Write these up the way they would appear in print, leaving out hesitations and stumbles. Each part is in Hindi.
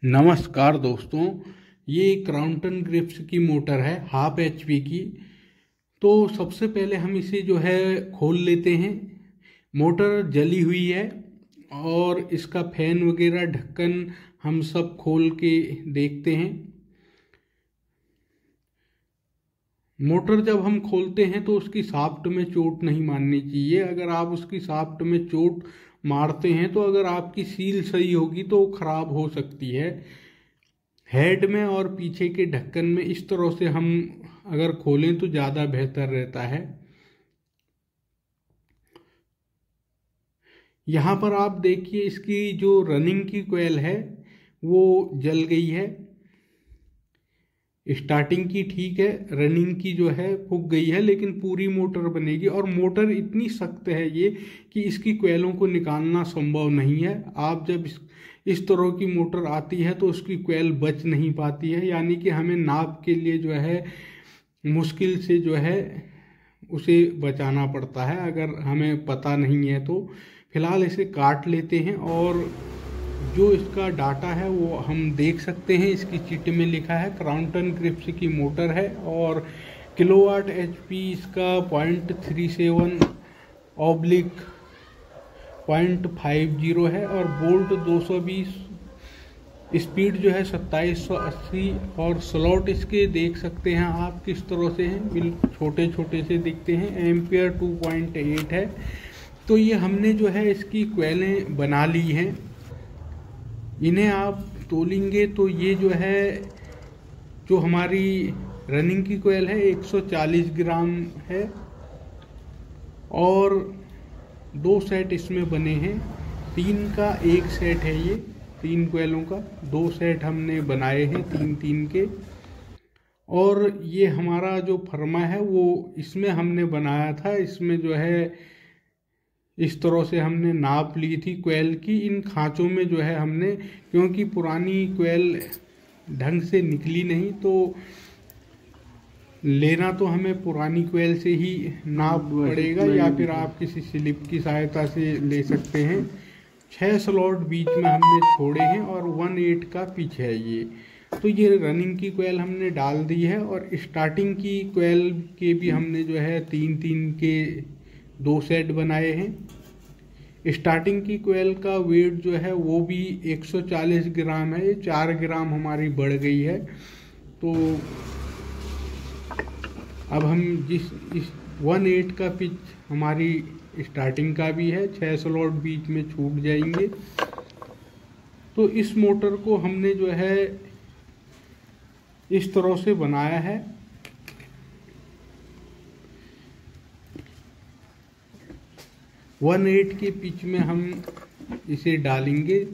नमस्कार दोस्तों, ये क्रॉम्पटन ग्रिप्स की मोटर है हाफ HP की। तो सबसे पहले हम इसे जो है खोल लेते हैं। मोटर जली हुई है और इसका फैन वगैरह ढक्कन हम सब खोल के देखते हैं। मोटर जब हम खोलते हैं तो उसकी शाफ्ट में चोट नहीं मारनी चाहिए। अगर आप उसकी शाफ्ट में चोट मारते हैं तो अगर आपकी सील सही होगी तो खराब हो सकती है। हेड में और पीछे के ढक्कन में इस तरह से हम अगर खोलें तो ज़्यादा बेहतर रहता है। यहाँ पर आप देखिए, इसकी जो रनिंग की कॉइल है वो जल गई है। स्टार्टिंग की ठीक है, रनिंग की जो है फूक गई है, लेकिन पूरी मोटर बनेगी। और मोटर इतनी सख्त है ये कि इसकी कॉइलों को निकालना संभव नहीं है। आप जब इस तरह की मोटर आती है तो उसकी कॉइल बच नहीं पाती है, यानी कि हमें नाप के लिए जो है मुश्किल से जो है उसे बचाना पड़ता है, अगर हमें पता नहीं है तो। फिलहाल इसे काट लेते हैं और जो इसका डाटा है वो हम देख सकते हैं। इसकी चिट में लिखा है क्रॉम्पटन ग्रिप्स की मोटर है और किलोवाट HP इसका 0.30/.50 है और बोल्ट 220, स्पीड जो है 2780 और स्लॉट इसके देख सकते हैं आप किस तरह से हैं, बिल्कुल छोटे छोटे से दिखते हैं। एम्पियर 2.8 है। तो ये हमने जो है इसकी कॉइलें बना ली हैं। इन्हें आप तोलेंगे तो ये जो है, जो हमारी रनिंग की कॉइल है 140 ग्राम है और 2 सेट इसमें बने हैं। 3 का 1 सेट है, ये 3 कॉइलों का 2 सेट हमने बनाए हैं 3-3 के। और ये हमारा जो फर्मा है वो इसमें हमने बनाया था। इसमें जो है इस तरह से हमने नाप ली थी कॉइल की। इन खांचों में जो है हमने, क्योंकि पुरानी कॉइल ढंग से निकली नहीं, तो लेना तो हमें पुरानी कॉइल से ही नाप पड़ेगा, या फिर आप किसी स्लिप की सहायता से ले सकते हैं। 6 स्लॉट बीच में हमने छोड़े हैं और 1/8 का पिच है ये। तो ये रनिंग की कॉइल हमने डाल दी है और स्टार्टिंग की कॉइल के भी हमने जो है 3-3 के 2 सेट बनाए हैं। स्टार्टिंग की कॉइल का वेट जो है वो भी 140 ग्राम है। ये 4 ग्राम हमारी बढ़ गई है। तो अब हम इस 1/8 का पिच हमारी स्टार्टिंग का भी है, 6 स्लॉट बीच में छूट जाएंगे। तो इस मोटर को हमने जो है इस तरह से बनाया है। वन 1/8 के पिच में हम इसे डालेंगे।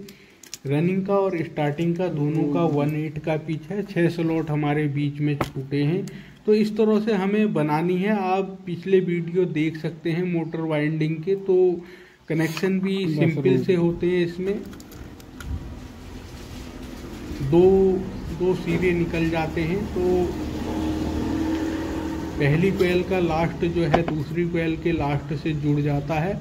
रनिंग का और स्टार्टिंग का दोनों का 1/8 का पिच है। 6 स्लॉट हमारे बीच में छूटे हैं। तो इस तरह से हमें बनानी है। आप पिछले वीडियो देख सकते हैं मोटर वाइंडिंग के, तो कनेक्शन भी सिंपल से होते हैं। इसमें दो सिरे निकल जाते हैं। तो पहली कॉइल का लास्ट जो है दूसरी कॉइल के लास्ट से जुड़ जाता है।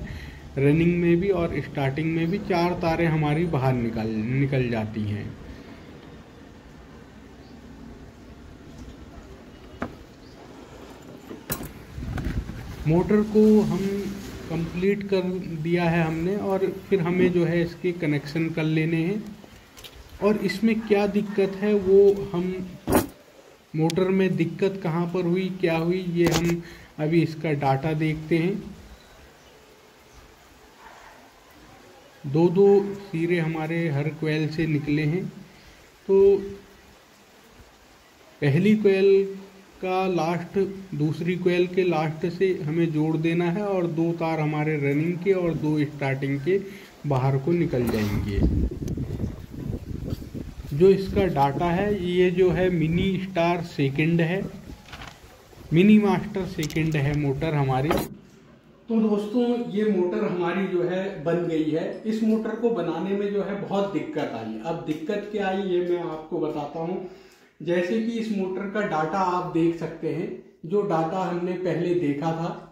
रनिंग में भी और स्टार्टिंग में भी 4 तारें हमारी बाहर निकल जाती हैं। मोटर को हम कंप्लीट कर दिया है हमने और फिर हमें जो है इसके कनेक्शन कर लेने हैं। और इसमें क्या दिक्कत है वो हम, मोटर में दिक्कत कहाँ पर हुई, क्या हुई, ये हम अभी इसका डाटा देखते हैं। 2 सिरे हमारे हर कॉइल से निकले हैं। तो पहली कॉइल का लास्ट दूसरी कॉइल के लास्ट से हमें जोड़ देना है और 2 तार हमारे रनिंग के और 2 स्टार्टिंग के बाहर को निकल जाएंगे। जो इसका डाटा है ये जो है मिनी स्टार सेकंड है, मिनी मास्टर सेकंड है मोटर हमारी। तो दोस्तों, ये मोटर हमारी जो है बन गई है। इस मोटर को बनाने में जो है बहुत दिक्कत आई। अब दिक्कत क्या आई ये मैं आपको बताता हूँ। जैसे कि इस मोटर का डाटा आप देख सकते हैं, जो डाटा हमने पहले देखा था,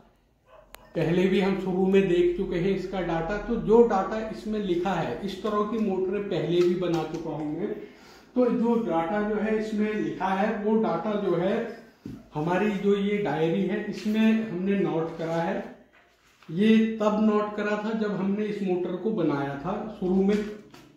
पहले भी हम शुरू में देख चुके हैं इसका डाटा। तो जो डाटा इसमें लिखा है, इस तरह की मोटरें पहले भी बना चुका हूँ मैं। तो जो डाटा जो है इसमें लिखा है वो डाटा जो है हमारी जो ये डायरी है इसमें हमने नोट करा है। ये तब नोट करा था जब हमने इस मोटर को बनाया था। शुरू में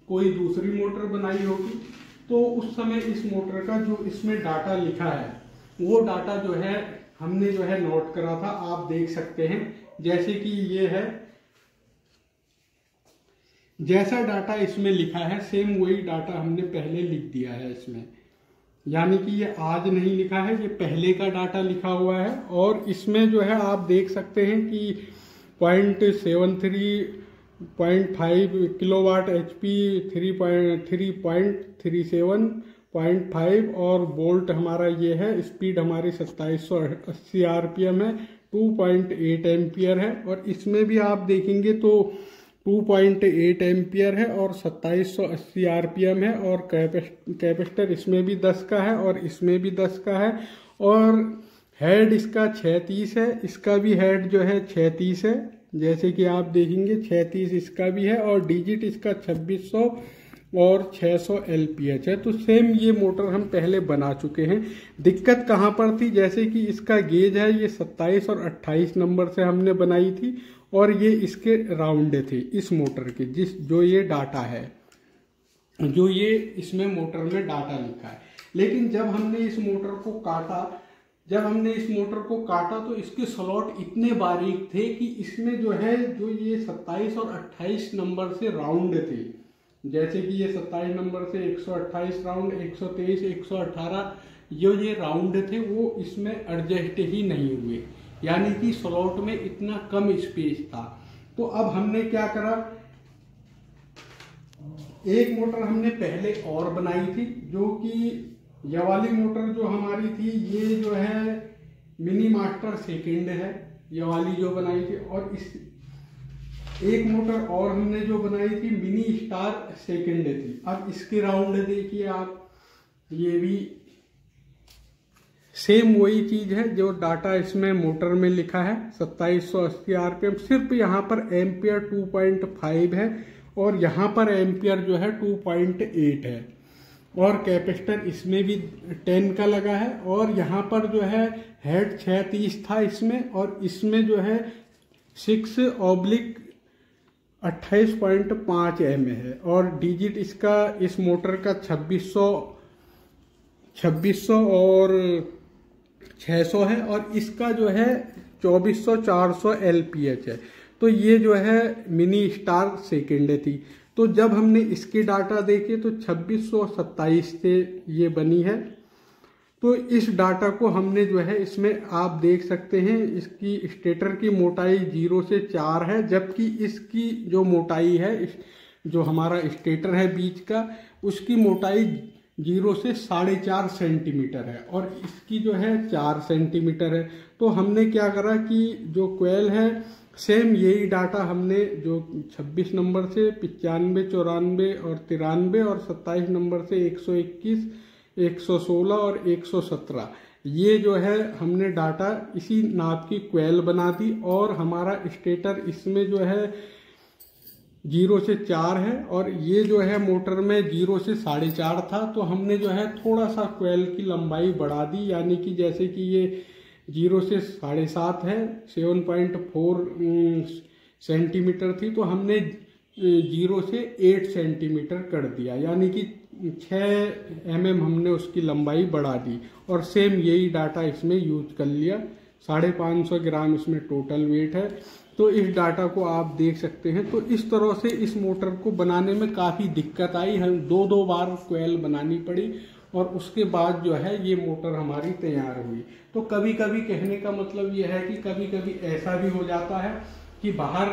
कोई दूसरी मोटर बनाई होगी तो उस समय इस मोटर का जो इसमें डाटा लिखा है वो डाटा जो है हमने जो है नोट करा था। आप देख सकते हैं जैसे कि ये है, जैसा डाटा इसमें लिखा है सेम वही डाटा हमने पहले लिख दिया है इसमें, यानी कि ये आज नहीं लिखा है, ये पहले का डाटा लिखा हुआ है। और इसमें जो है आप देख सकते हैं कि 0.5 किलोवाट HP 3.37.5 और वोल्ट हमारा ये है। स्पीड हमारी 2780 RPM है, 2.8 एम्पियर है। और इसमें भी आप देखेंगे तो 2.8 एम्पियर है और 2780 RPM है। और कैपेसिटर इसमें भी 10 का है और इसमें भी 10 का है। और हेड इसका 36 है, इसका भी हेड जो है 36 है, जैसे कि आप देखेंगे 36 इसका भी है। और डिजिट इसका 2600 और 600 LPH है। तो सेम ये मोटर हम पहले बना चुके हैं। दिक्कत कहाँ पर थी, जैसे कि इसका गेज है ये 27 और 28 नंबर से हमने बनाई थी और ये इसके राउंड थे इस मोटर के, जो ये डाटा है, जो ये इसमें मोटर में डाटा लिखा है। लेकिन जब हमने इस मोटर को काटा तो इसके स्लॉट इतने बारीक थे कि इसमें जो है जो ये 27 और 28 नंबर से राउंड थे, जैसे कि ये 27 नंबर से 128 राउंड, 123, 118 ये राउंड थे वो इसमें एडजस्ट ही नहीं हुए, यानी कि स्लॉट में इतना कम स्पेस था। तो अब हमने क्या करा, एक मोटर हमने पहले और बनाई थी, जो कि ये वाली मोटर जो हमारी थी ये जो है मिनी मास्टर सेकंड है, ये वाली जो बनाई थी। और इस एक मोटर और हमने जो बनाई थी मिनी स्टार सेकंड थी। अब इसके राउंड देखिए आप, ये भी सेम वही चीज है जो डाटा इसमें मोटर में लिखा है, 2780 RPM। सिर्फ यहाँ पर एम्पियर 2.5 है और यहाँ पर एम्पियर जो है 2.8 है। और कैपेसिटर इसमें भी 10 का लगा है। और यहाँ पर जो है हेड 36 था इसमें, और इसमें जो है 6/28.5 mm है। और डिजिट इसका इस मोटर का 2600 और 600 है। और इसका जो है 2400-400 LPH है। तो ये जो है मिनी स्टार सेकेंड थी। तो जब हमने इसके डाटा देखे तो 2627 से ये बनी है। तो इस डाटा को हमने जो है इसमें आप देख सकते हैं इसकी स्टेटर की मोटाई 0 से 4 है, जबकि इसकी जो मोटाई है, जो हमारा स्टेटर है बीच का, उसकी मोटाई 0 से 4.5 सेंटीमीटर है और इसकी जो है 4 सेंटीमीटर है। तो हमने क्या करा कि जो कोयल है सेम यही डाटा हमने जो 26 नंबर से 95, 94 और 93 और 27 नंबर से 121, 116 और 117 ये जो है हमने डाटा इसी नाप की कोयल बना दी। और हमारा स्टेटर इसमें जो है 0 से 4 है और ये जो है मोटर में 0 से 4.5 था। तो हमने जो है थोड़ा सा कोयल की लंबाई बढ़ा दी, यानी कि जैसे कि ये 0 से 7.5 है, 7.4 सेंटीमीटर थी, तो हमने 0 से 8 सेंटीमीटर कर दिया, यानी कि 6 mm हमने उसकी लंबाई बढ़ा दी। और सेम यही डाटा इसमें यूज कर लिया। 550 ग्राम इसमें टोटल वेट है। तो इस डाटा को आप देख सकते हैं। तो इस तरह से इस मोटर को बनाने में काफ़ी दिक्कत आई, हम 2 बार कोयल बनानी पड़ी और उसके बाद जो है ये मोटर हमारी तैयार हुई। तो कभी कभी कहने का मतलब ये है कि कभी कभी ऐसा भी हो जाता है कि बाहर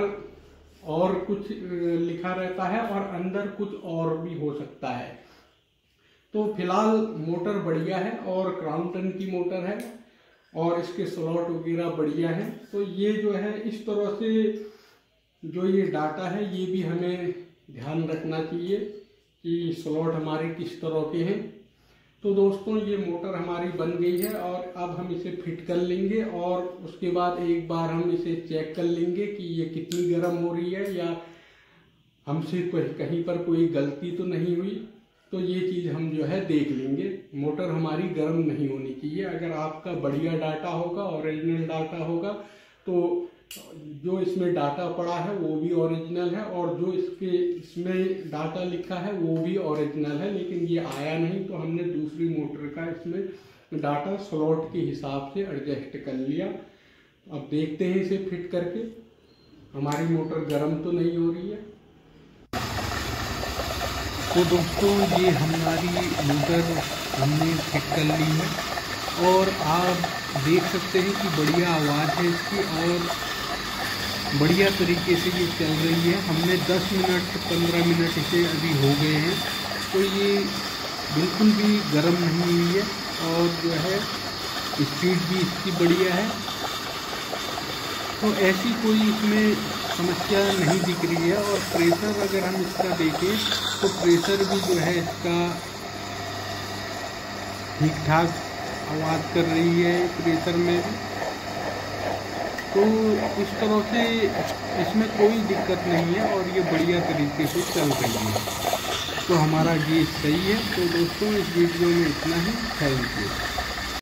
और कुछ लिखा रहता है और अंदर कुछ और भी हो सकता है। तो फिलहाल मोटर बढ़िया है और क्राउनटन की मोटर है और इसके स्लॉट वगैरह बढ़िया है। तो ये जो है इस तरह से जो ये डाटा है ये भी हमें ध्यान रखना चाहिए कि स्लॉट हमारे किस तरह के हैं। तो दोस्तों ये मोटर हमारी बन गई है और अब हम इसे फिट कर लेंगे और उसके बाद एक बार हम इसे चेक कर लेंगे कि ये कितनी गर्म हो रही है या हमसे कहीं पर कोई गलती तो नहीं हुई। तो ये चीज़ हम जो है देख लेंगे। मोटर हमारी गर्म नहीं होनी चाहिए। अगर आपका बढ़िया डाटा होगा, ओरिजिनल डाटा होगा, तो जो इसमें डाटा पड़ा है वो भी ओरिजिनल है और जो इसमें डाटा लिखा है वो भी ओरिजिनल है, लेकिन ये आया नहीं तो हमने दूसरी मोटर का इसमें डाटा स्लॉट के हिसाब से एडजस्ट कर लिया। अब देखते हैं इसे फिट करके, हमारी मोटर गर्म तो नहीं हो रही है। तो दोस्तों ये हमारी मोटर हमने फिट कर ली है और आप देख सकते हैं कि बढ़िया आवाज़ है इसकी और बढ़िया तरीके से ये चल रही है। हमने 10 मिनट 15 मिनट इसे अभी हो गए हैं, तो ये बिल्कुल भी गर्म नहीं हुई है और जो है स्पीड भी इसकी बढ़िया है। तो ऐसी कोई इसमें समस्या नहीं दिख रही है। और प्रेशर अगर हम इसका देखें तो प्रेशर भी जो है इसका ठीक ठाक आवाज़ कर रही है प्रेशर में भी। तो इस तरह से इसमें कोई दिक्कत नहीं है और ये बढ़िया तरीके से चल रही है। तो हमारा गेज सही है। तो दोस्तों इस वीडियो में इतना ही। Thank you.